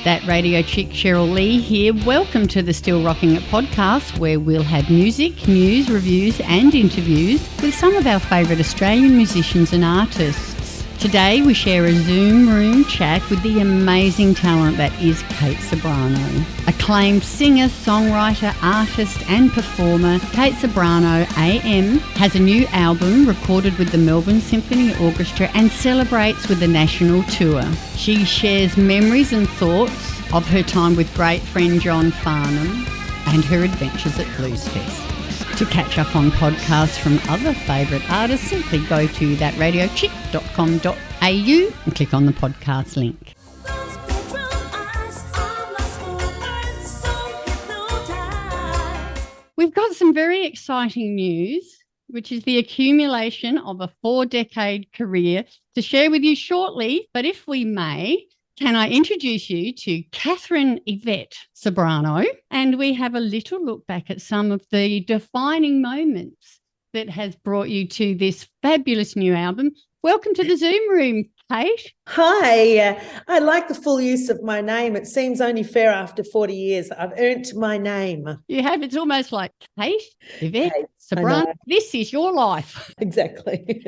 That radio chick Cheryl Lee here. Welcome to the Still Rocking It podcast, where we'll have music, news, reviews and interviews with some of our favourite Australian musicians and artists. Today we share a Zoom room chat with the amazing talent that is Kate Ceberano. Acclaimed singer, songwriter, artist and performer, Kate Ceberano AM has a new album recorded with the Melbourne Symphony Orchestra and celebrates with the national tour. She shares memories and thoughts of her time with great friend John Farnham and her adventures at Bluesfest. To catch up on podcasts from other favourite artists, simply go to thatradiochick.com.au and click on the podcast link. We've got some very exciting news, which is the accumulation of a 4-decade career to share with you shortly. But if we may, can I introduce you to Catherine Yvette Ceberano? And we have a little look back at some of the defining moments that has brought you to this fabulous new album. Welcome to the Zoom room, Kate. Hi. I like the full use of my name. It seems only fair after 40 years. I've earned my name. You have. It's almost like Kate Yvette Ceberano. This is your life. Exactly.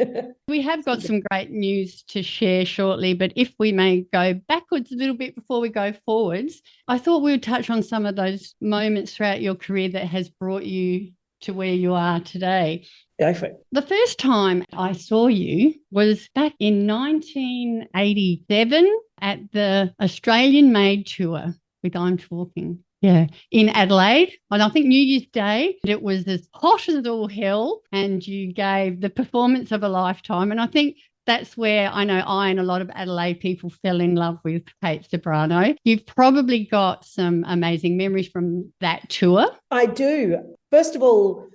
We have got some great news to share shortly, but if we may go backwards a little bit before we go forwards, I thought we would touch on some of those moments throughout your career that has brought you to where you are today. Go for it. The first time I saw you was back in 1987 at the Australian Made Tour with I'm Talking. Yeah, in Adelaide, and I think New Year's Day. It was as hot as all hell, and you gave the performance of a lifetime. And I think that's where I know I and a lot of Adelaide people fell in love with Kate Ceberano. You've probably got some amazing memories from that tour. I do. First of all,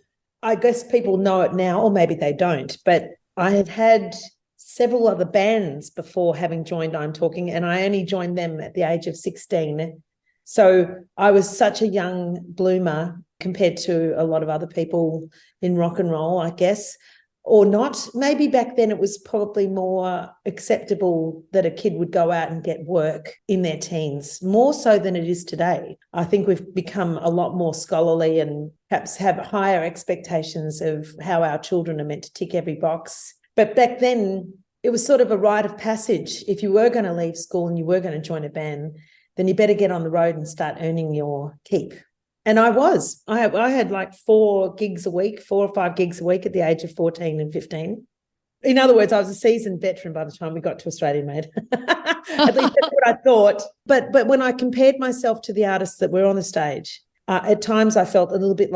I guess people know it now, or maybe they don't, but I had had several other bands before having joined I'm Talking, and I only joined them at the age of 16. So I was such a young bloomer compared to a lot of other people in rock and roll, I guess, or not. Maybe back then it was probably more acceptable that a kid would go out and get work in their teens, more so than it is today. I think we've become a lot more scholarly and perhaps have higher expectations of how our children are meant to tick every box. But back then it was sort of a rite of passage. If you were going to leave school and you were going to join a band, then you better get on the road and start earning your keep. And I was. I had like 4 or 5 gigs a week at the age of 14 and 15. In other words, I was a seasoned veteran by the time we got to Australian Made. At least that's what I thought. But when I compared myself to the artists that were on the stage, at times I felt a little bit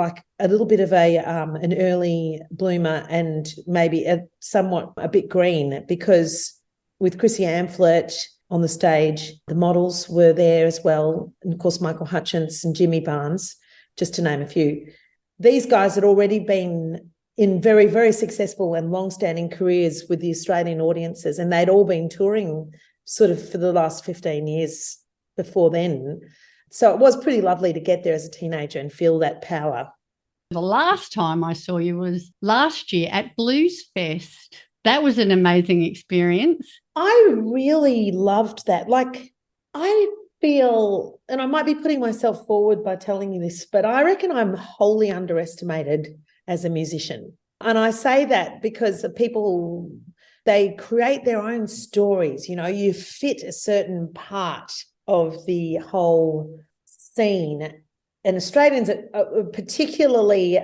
of an early bloomer and maybe somewhat a bit green, because with Chrissy Amphlett on the stage, the models were there as well, and of course Michael Hutchence and Jimmy Barnes, just to name a few. These guys had already been in very, very successful and long-standing careers with the Australian audiences, and they'd all been touring sort of for the last 15 years before then. So it was pretty lovely to get there as a teenager and feel that power. The last time I saw you was last year at Bluesfest. That was an amazing experience. I really loved that. Like, I feel, and I might be putting myself forward by telling you this, but I reckon I'm wholly underestimated as a musician. And I say that because people, they create their own stories. You know, you fit a certain part of the whole scene. And Australians are particularly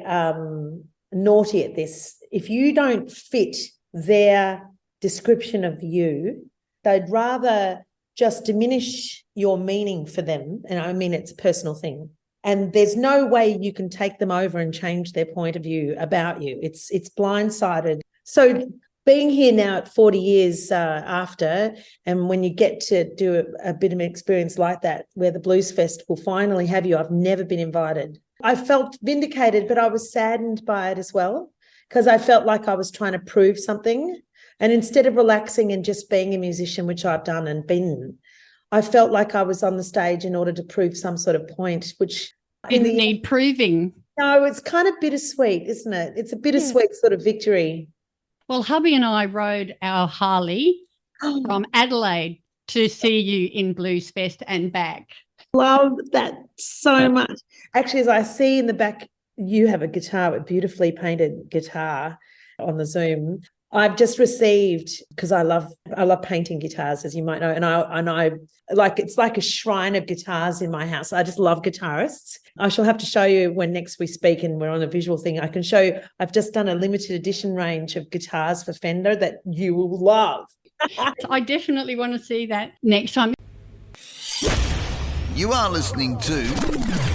naughty at this. If you don't fit their description of you, they'd rather just diminish your meaning for them. And I mean, it's a personal thing. And there's no way you can take them over and change their point of view about you. It's blindsided. So being here now at 40 years after, and when you get to do a bit of an experience like that, where the Bluesfest will finally have you, I've never been invited. I felt vindicated, but I was saddened by it as well, because I felt like I was trying to prove something. And instead of relaxing and just being a musician, which I've done and been, I felt like I was on the stage in order to prove some sort of point, which didn't need proving. No, it's kind of bittersweet, isn't it? It's a bittersweet sort of victory. Well, hubby and I rode our Harley from Adelaide to see you in Bluesfest and back. Love that so much. Actually, as I see in the back, you have a guitar, a beautifully painted guitar on the Zoom. I've just received, because I love painting guitars, as you might know, and I like, it's like a shrine of guitars in my house. I just love guitarists. I shall have to show you when next we speak and we're on a visual thing. I can show you. I've just done a limited edition range of guitars for Fender that you will love. I definitely want to see that next time. You are listening to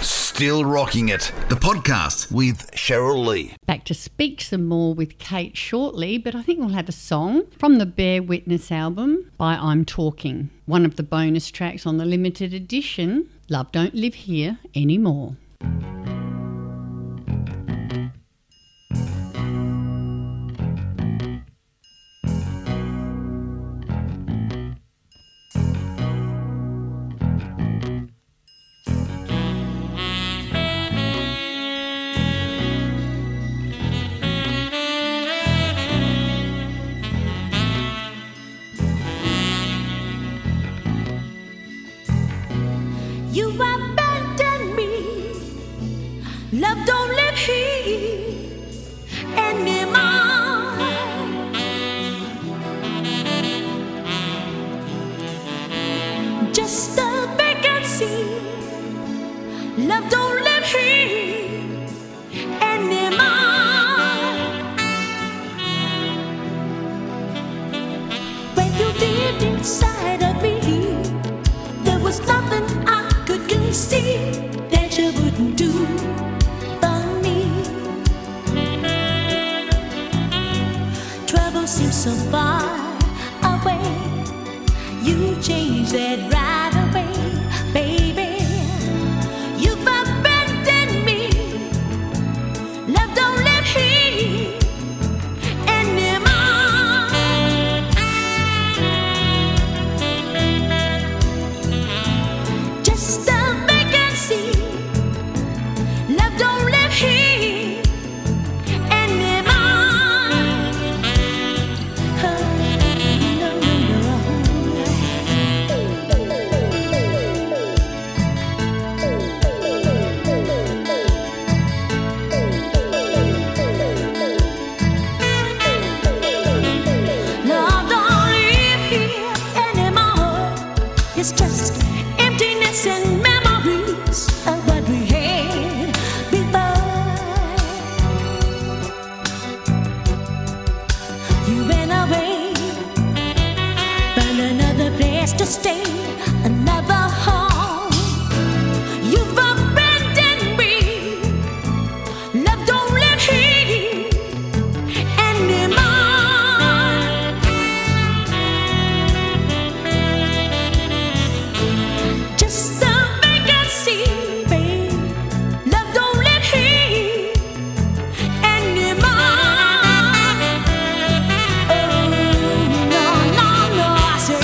Still Rocking It, the podcast with Cheryl Lee. Back to speak some more with Kate shortly, but I think we'll have a song from the Bear Witness album by I'm Talking, one of the bonus tracks on the limited edition, Love Don't Live Here Anymore. You abandoned me. Love don't live here anymore. Just a vacancy. Love don't live here anymore. When you lived inside of me, there was nothing I could see that you wouldn't do for me. Trouble seems so far away. You changed that right away, baby. You've abandoned me. Love don't live here anymore. Just a vacancy. Love don't live here anymore. Oh, no, no, Love don't live here anymore. It's just emptiness and memories of what we had before. You went away, found another place to stay, another home. You've abandoned me. Love don't live here anymore. Just a vacancy, babe. Love don't live here anymore. Oh, no, no, no, I say.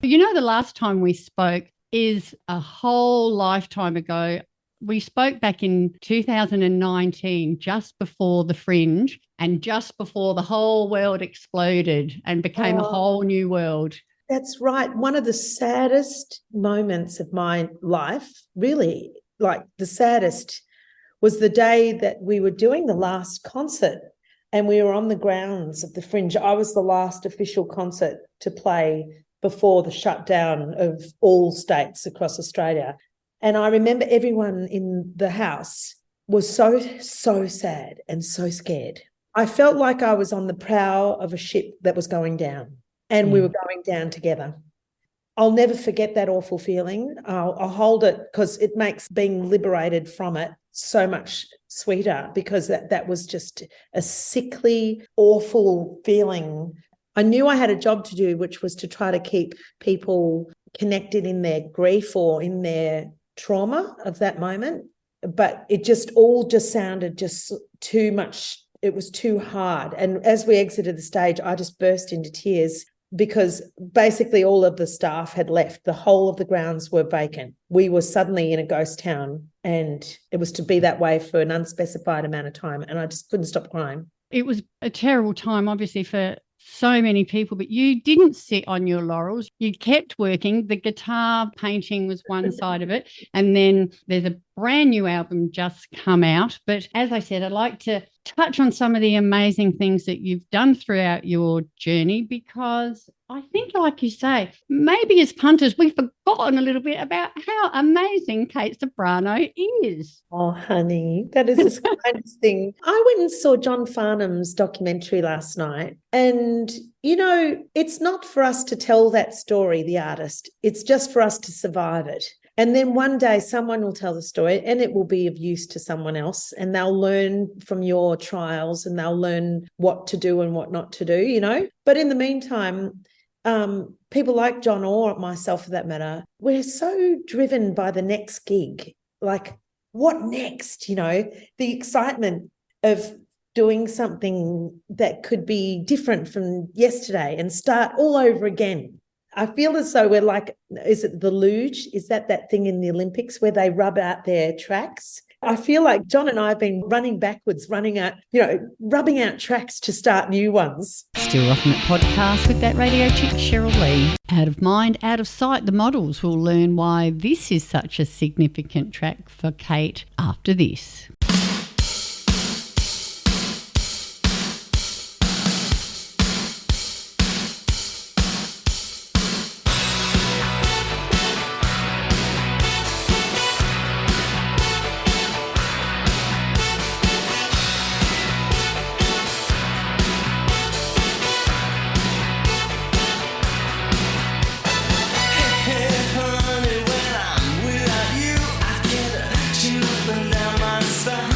You know, the last time we spoke is a whole lifetime ago. We spoke back in 2019, just before the Fringe and just before the whole world exploded and became a whole new world. That's right. One of the saddest moments of my life, really, like the saddest, was the day that we were doing the last concert and we were on the grounds of the Fringe. I was the last official concert to play before the shutdown of all states across Australia. And I remember everyone in the house was so sad and so scared. I felt like I was on the prow of a ship that was going down and we were going down together. I'll never forget that awful feeling. I'll hold it because it makes being liberated from it so much sweeter, because that was just a sickly, awful feeling. I knew I had a job to do, which was to try to keep people connected in their grief or in their trauma of that moment, but it just all just sounded just too much. It was too hard. And as we exited the stage, I just burst into tears because basically all of the staff had left. The whole of the grounds were vacant. We were suddenly in a ghost town and it was to be that way for an unspecified amount of time. And I just couldn't stop crying. It was a terrible time, obviously, for so many people, but you didn't sit on your laurels. You kept working. The guitar painting was one side of it. And then there's a brand new album just come out. But as I said, I'd like to touch on some of the amazing things that you've done throughout your journey, because I think, like you say, maybe as punters, we've forgotten a little bit about how amazing Kate Ceberano is. Oh, honey, that is the kindest thing. I went and saw John Farnham's documentary last night. And, you know, it's not for us to tell that story, the artist. It's just for us to survive it. And then one day someone will tell the story and it will be of use to someone else, and they'll learn from your trials and they'll learn what to do and what not to do, you know. But in the meantime, people like John, or myself for that matter, we're so driven by the next gig. Like, what next? You know, the excitement of doing something that could be different from yesterday and start all over again. I feel as though we're like, is it the luge? Is that thing in the Olympics where they rub out their tracks? I feel like John and I have been running backwards, rubbing out tracks to start new ones. Still Rocking It podcast with that radio chick, Cheryl Lee. Out of mind, out of sight, the models will learn why this is such a significant track for Kate after this. Down my spine.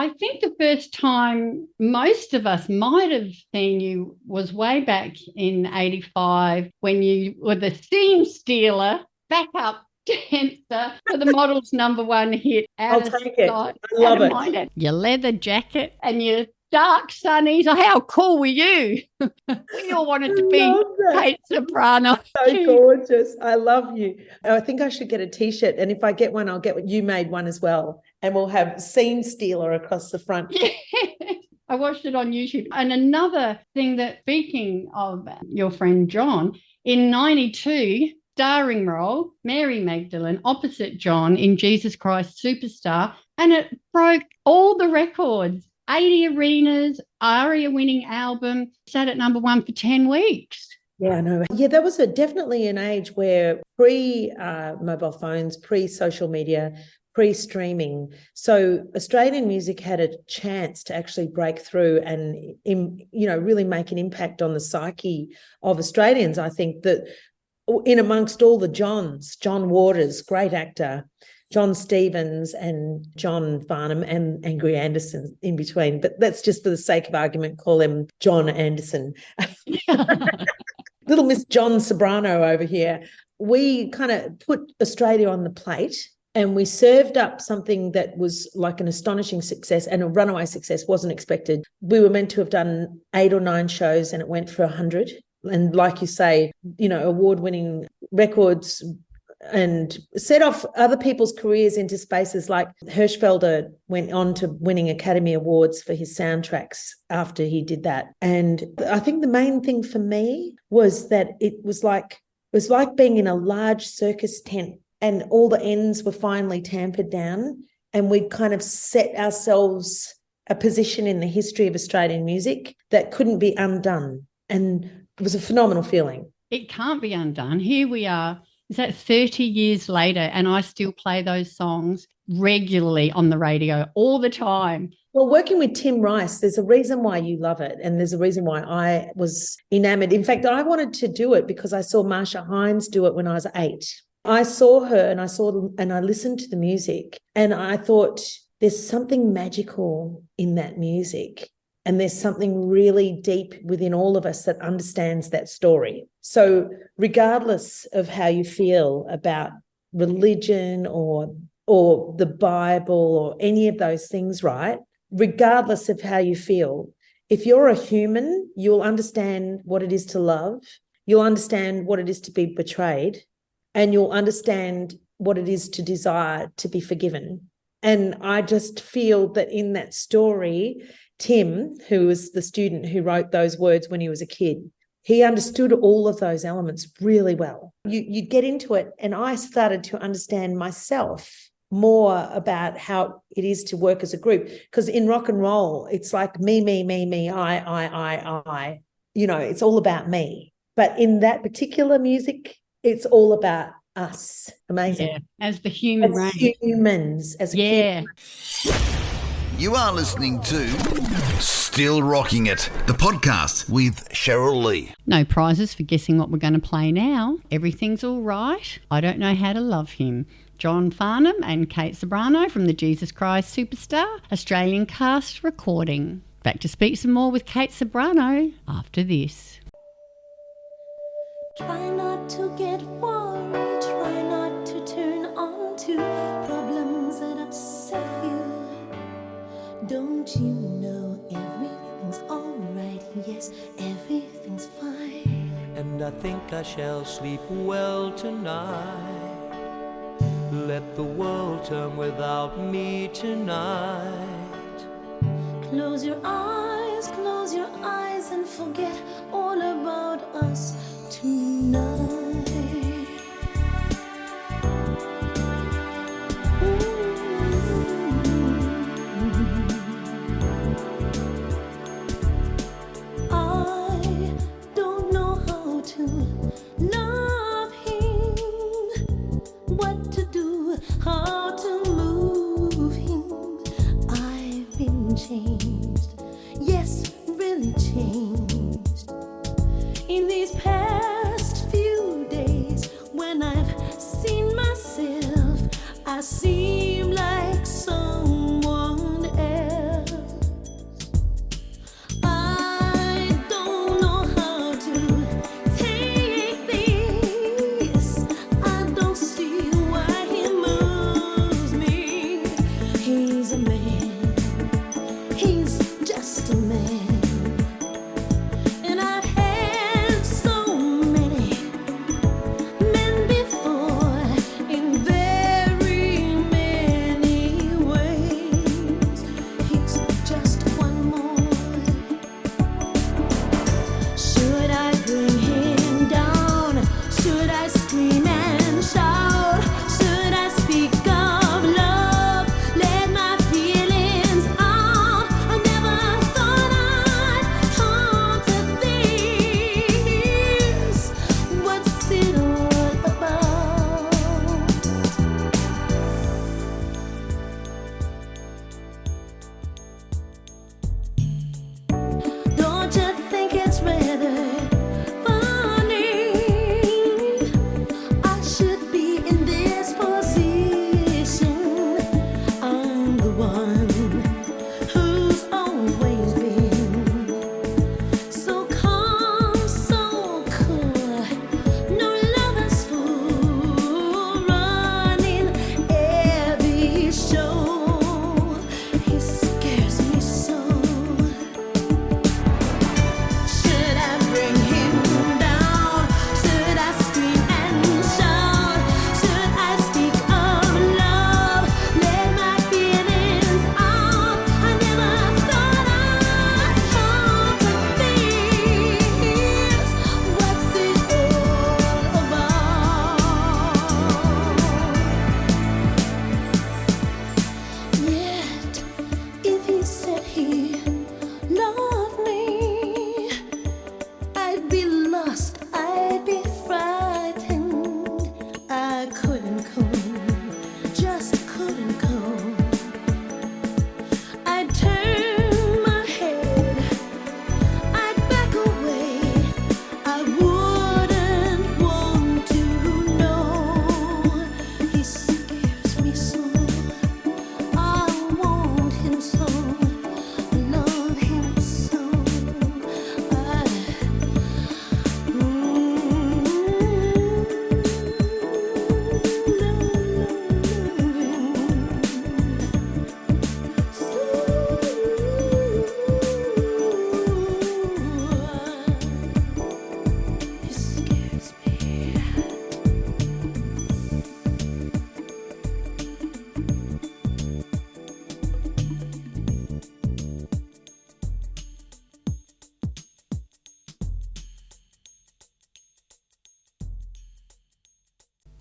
I think the first time most of us might have seen you was way back in 85 when you were the scene stealer, backup dancer for the Models #1 hit. I'll take it. I love it. Your leather jacket and your dark sunnies. Oh, how cool were you? We all wanted to be Kate Ceberano. So gorgeous. I love you. I think I should get a T-shirt, and if I get one, I'll get what you made one as well, and we'll have Scene Stealer across the front. Yeah. I watched it on YouTube. And another thing that, speaking of your friend John, in 92, starring role, Mary Magdalene opposite John in Jesus Christ Superstar, and it broke all the records. 80 arenas, ARIA-winning album, sat at #1 for 10 weeks. Yeah, I know. Yeah, that was definitely an age where pre-mobile phones, pre-social media, pre-streaming. So Australian music had a chance to actually break through and, really make an impact on the psyche of Australians. I think that in amongst all the Johns, John Waters, great actor, John Stevens and John Farnham and Angry Anderson in between. But that's just for the sake of argument, call him John Anderson. Little Miss John Ceberano over here. We kind of put Australia on the plate and we served up something that was like an astonishing success and a runaway success, wasn't expected. We were meant to have done 8 or 9 shows and it went for 100. And like you say, award-winning records, and set off other people's careers into spaces like Hirschfelder went on to winning Academy Awards for his soundtracks after he did that. And I think the main thing for me was that it was like being in a large circus tent and all the ends were finally tampered down and we'd kind of set ourselves a position in the history of Australian music that couldn't be undone. And it was a phenomenal feeling. It can't be undone. Here we are. Is that 30 years later and I still play those songs regularly on the radio all the time. Well, working with Tim Rice, there's a reason why you love it and there's a reason why I was enamoured. In fact, I wanted to do it because I saw Marsha Hines do it when I was 8. I saw her and I listened to the music and I thought there's something magical in that music. And there's something really deep within all of us that understands that story. So regardless of how you feel about religion or the Bible or any of those things, right? Regardless of how you feel, if you're a human, you'll understand what it is to love. You'll understand what it is to be betrayed. And you'll understand what it is to desire to be forgiven. And I just feel that in that story, Tim, who was the student who wrote those words when he was a kid, he understood all of those elements really well. You get into it, and I started to understand myself more about how it is to work as a group. Because in rock and roll, it's like me, I. It's all about me. But in that particular music, it's all about us. Amazing. Yeah, as the human race. Humans. As a human. You are listening to Still Rocking It, the podcast with Cheryl Lee. No prizes for guessing what we're going to play now. Everything's All Right. I Don't Know How to Love Him. John Farnham and Kate Ceberano from the Jesus Christ Superstar Australian cast recording. Back to speak some more with Kate Ceberano after this. Try not to get worried, try not to turn on to problems that upset you. Don't you know everything's alright? Yes, everything's fine. And I think I shall sleep well tonight. Let the world turn without me tonight. Close your eyes and forget all about us tonight. How to move him. I've been changed, yes, really changed. In these past few days, when I've seen myself, I seem like someone else.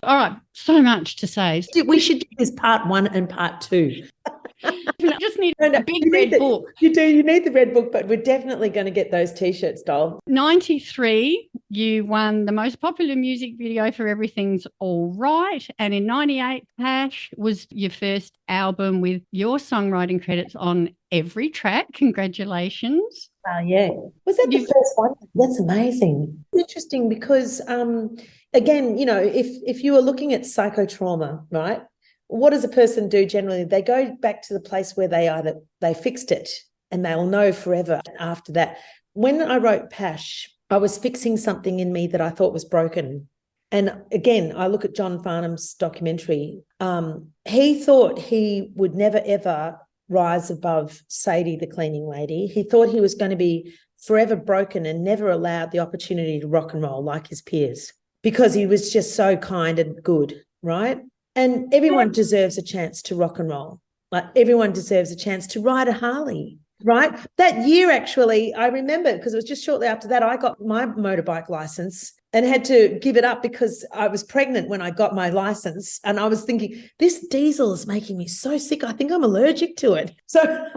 All right, so much to say. We should do this part 1 and part 2. I just need a big red book. You do. You need the red book, but we're definitely going to get those T-shirts, doll. 93, you won the most popular music video for Everything's All Right. And in 98, Pash was your first album with your songwriting credits on every track. Congratulations. Yeah. Was that the first one? That's amazing. Interesting because, again, you know, if you were looking at psychotrauma, right? What does a person do generally? They go back to the place where they fixed it and they'll know forever after that. When I wrote Pash, I was fixing something in me that I thought was broken. And again, I look at John Farnham's documentary. He thought he would never, ever rise above Sadie, the cleaning lady. He thought he was going to be forever broken and never allowed the opportunity to rock and roll like his peers because he was just so kind and good, right? And everyone deserves a chance to rock and roll. Like everyone deserves a chance to ride a Harley, right? That year, actually, I remember because it was just shortly after that, I got my motorbike license and had to give it up because I was pregnant when I got my license. And I was thinking, this diesel is making me so sick. I think I'm allergic to it. So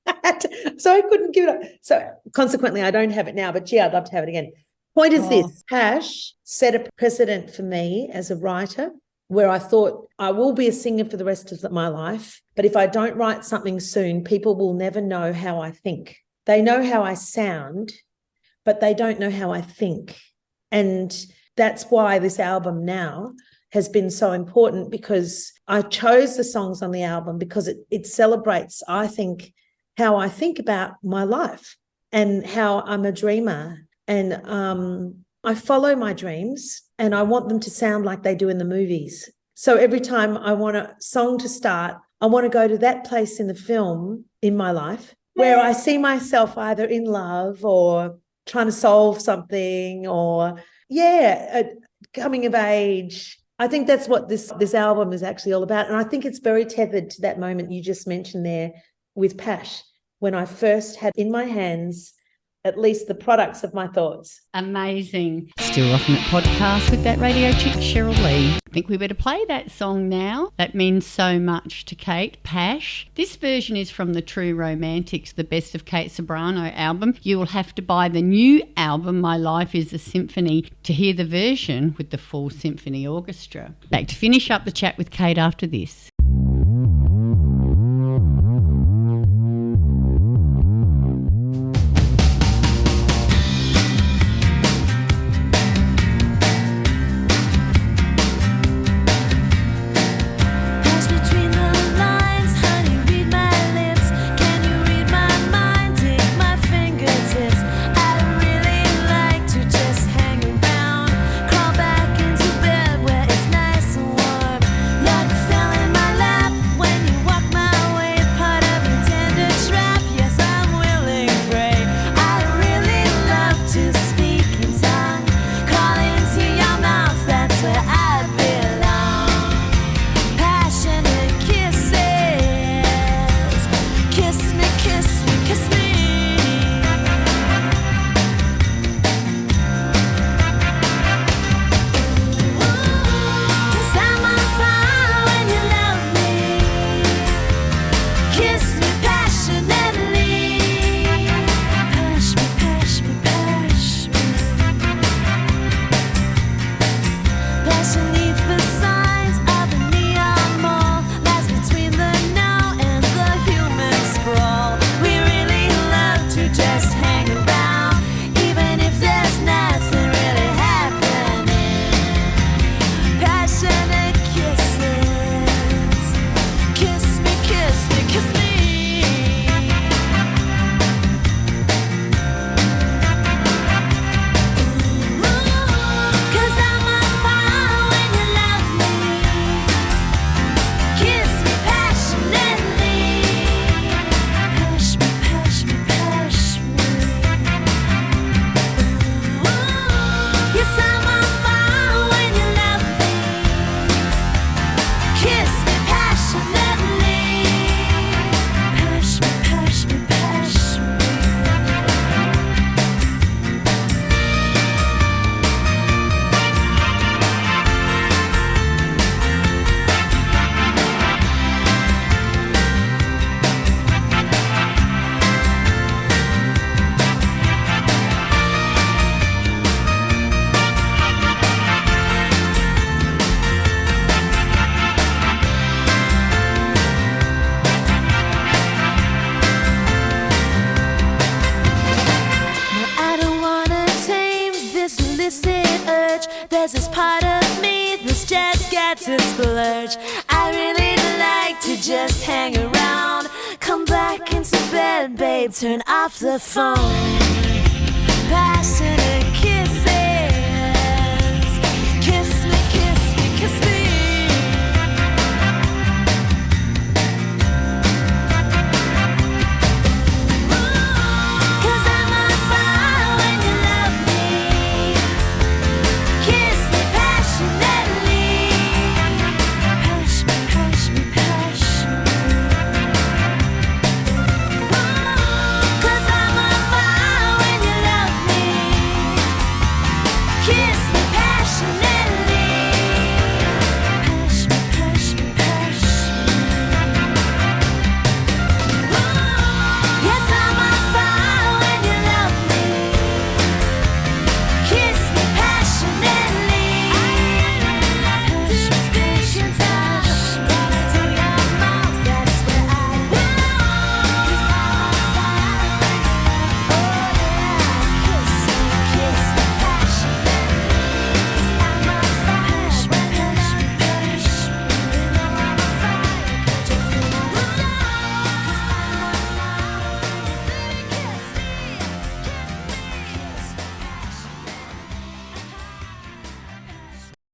I couldn't give it up. So consequently, I don't have it now, but gee, I'd love to have it again. Point is this, Pash set a precedent for me as a writer where I thought I will be a singer for the rest of my life, but if I don't write something soon, people will never know how I think. They know how I sound, but they don't know how I think. And that's why this album now has been so important because I chose the songs on the album because it celebrates, I think, how I think about my life and how I'm a dreamer. And I follow my dreams and I want them to sound like they do in the movies. So every time I want a song to start, I want to go to that place in the film in my life where I see myself either in love or trying to solve something or, coming of age. I think that's what this album is actually all about. And I think it's very tethered to that moment you just mentioned there with Pash, when I first had in my hands at least the products of my thoughts. Amazing. Still Rocking It podcast with that radio chick, Cheryl Lee. I think we better play that song now. That means so much to Kate, Pash. This version is from the True Romantics, the Best of Kate Ceberano album. You will have to buy the new album, My Life is a Symphony, to hear the version with the full symphony orchestra. Back to finish up the chat with Kate after this. Crawl back into bed where it's nice and warm. Like fell in my splurge. There's this part of me that's just got to splurge. I really like to just hang around. Come back into bed, babe, turn off the phone. Passionate kisses. Kiss me, kiss me, kiss me.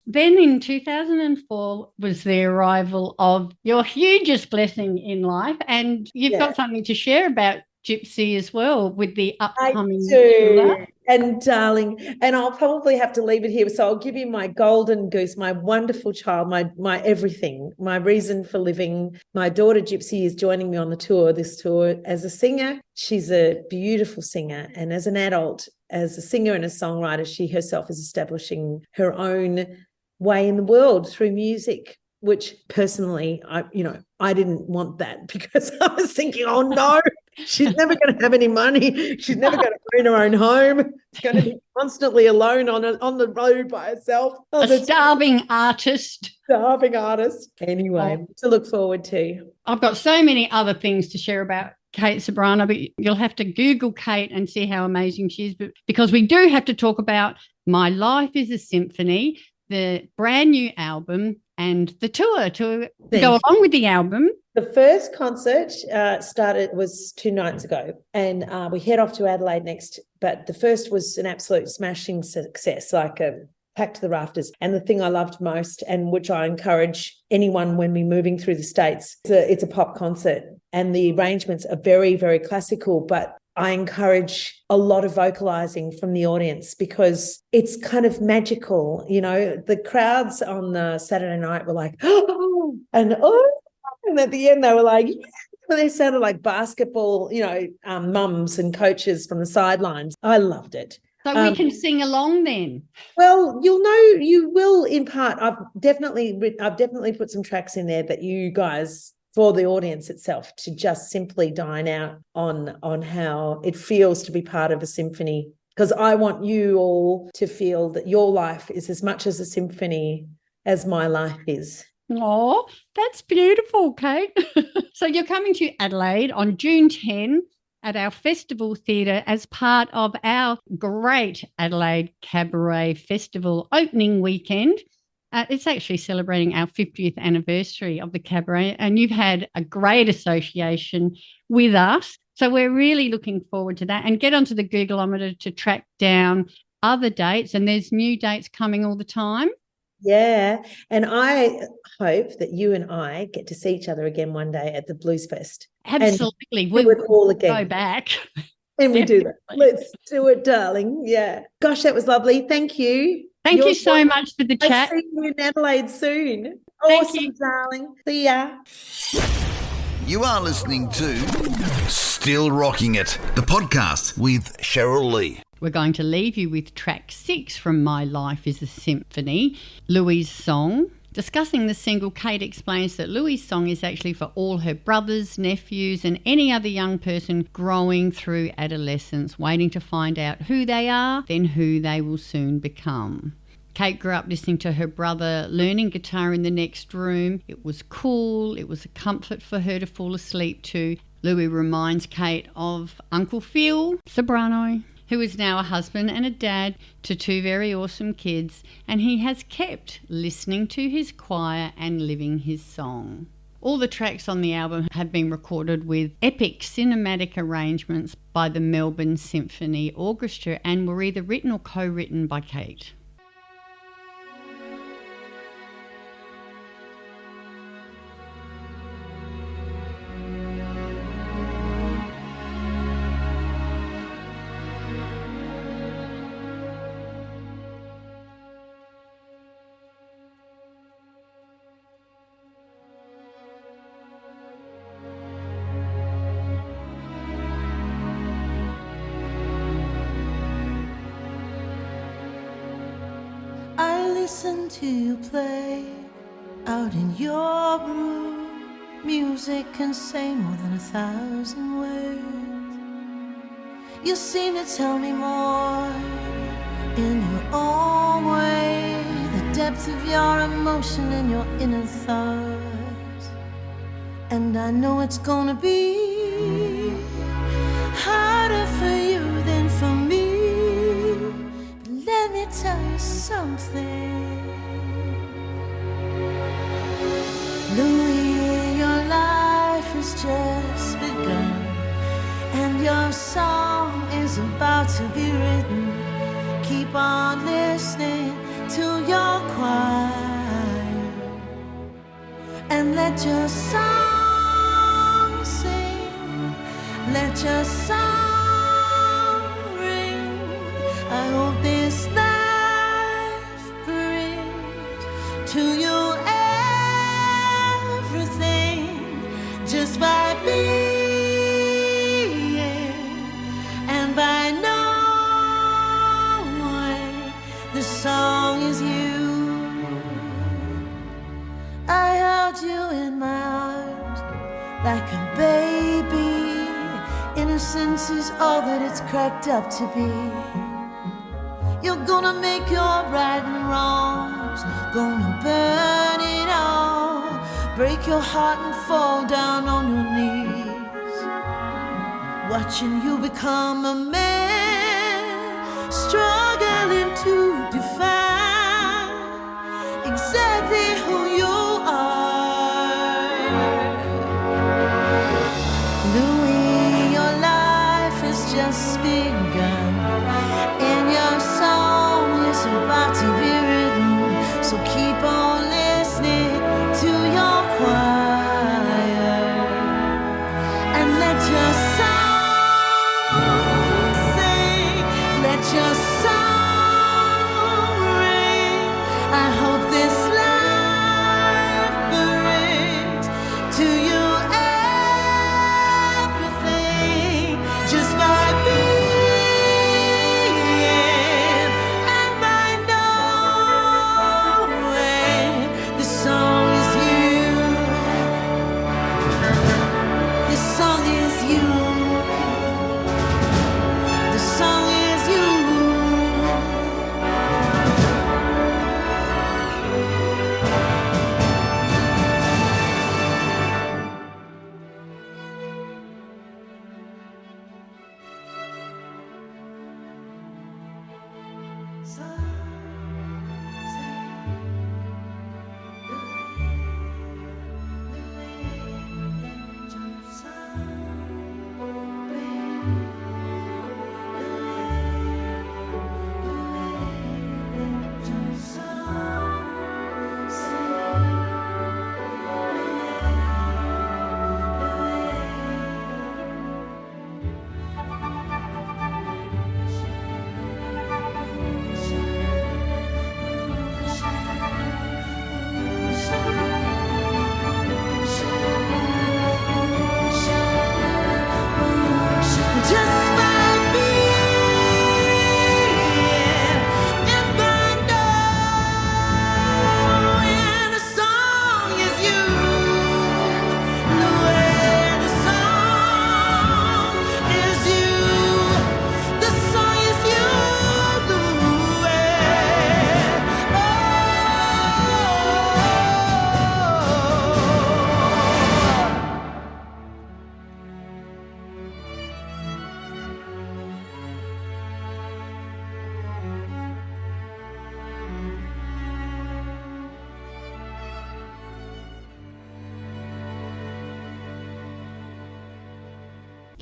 Then in 2004 was the arrival of your hugest blessing in life, and you've got something to share about Gypsy as well with the upcoming tour. And darling, and I'll probably have to leave it here. So I'll give you my golden goose, my wonderful child, my everything, my reason for living. My daughter Gypsy is joining me on the tour, this tour, as a singer. She's a beautiful singer. And as an adult, as a singer and a songwriter, she herself is establishing her own way in the world through music, which personally, I didn't want that, because I was thinking, oh no, she's never going to have any money. She's never going to own her own home. She's going to be constantly alone on the road by herself. A starving artist. Starving artist. Anyway, to look forward to. I've got so many other things to share about Kate Ceberano, but you'll have to Google Kate and see how amazing she is, because we do have to talk about My Life is a Symphony, the brand new album, and the tour to go along with the album. The first concert was 2 nights ago, and we head off to Adelaide next. But the first was an absolute smashing success, like packed to the rafters. And the thing I loved most, and which I encourage anyone when we're moving through the States, it's a pop concert, and the arrangements are very, very classical, but I encourage a lot of vocalizing from the audience, because it's kind of magical. You know, the crowds on Saturday night were like, oh, and at the end they were like, yeah. They sounded like basketball, mums and coaches from the sidelines. I loved it. So we can sing along then. Well, you will in part. I've definitely put some tracks in there that you guys, for the audience itself, to just simply dine out on how it feels to be part of a symphony, because I want you all to feel that your life is as much as a symphony as my life is. Oh, that's beautiful, Kate. So you're coming to Adelaide on June 10 at our Festival Theatre as part of our great Adelaide Cabaret Festival opening weekend. It's actually celebrating our 50th anniversary of the Cabaret, and you've had a great association with us. So we're really looking forward to that. And get onto the Googleometer to track down other dates, and there's new dates coming all the time. Yeah, and I hope that you and I get to see each other again one day at the Bluesfest. Absolutely. We'll do it all again. Go back. And we do that. Let's do it, darling. Yeah. Gosh, that was lovely. Thank you. Thank you so much for the chat. I'll see you in Adelaide soon. Thank Awesome, you, darling. See ya. You are listening to Still Rocking It, the podcast with Cheryl Lee. We're going to leave you with track 6 from My Life is a Symphony, Louie's song. Discussing the single, Kate explains that Louie's song is actually for all her brothers, nephews, and any other young person growing through adolescence, waiting to find out who they are, then who they will soon become. Kate grew up listening to her brother learning guitar in the next room. It was cool. It was a comfort for her to fall asleep to. Louie reminds Kate of Uncle Phil Ceberano, who is now a husband and a dad to 2 very awesome kids, and he has kept listening to his choir and living his song. All the tracks on the album have been recorded with epic cinematic arrangements by the Melbourne Symphony Orchestra and were either written or co-written by Kate. Listen to you play out in your room. Music can say more than 1,000 words. You seem to tell me more in your own way, the depth of your emotion and your inner thoughts. And I know it's gonna be harder for you than for me. Let me tell you something, Louis, your life has just begun, and your song is about to be written. Keep on listening to your choir, and let your song sing, let your song ring. I hope this life brings to you everything just by being and by knowing the song is you. I held you in my arms like a baby. Innocence is all that it's cracked up to be. You're gonna make your right and wrongs, gonna burn it all, break your heart and fall down on your knees, watching you become a man, struggling to define exactly who you are. Louis, your life has just begun, and your song is about to be written. So keep on listening to your choir, and let your song sing, let your song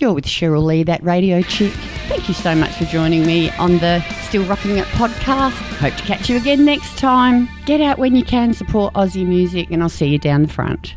You're with Cheryl Lee, that radio chick. Thank you so much for joining me on the Still Rocking It podcast. Hope to catch you again next time. Get out when you can, support Aussie music, and I'll see you down the front.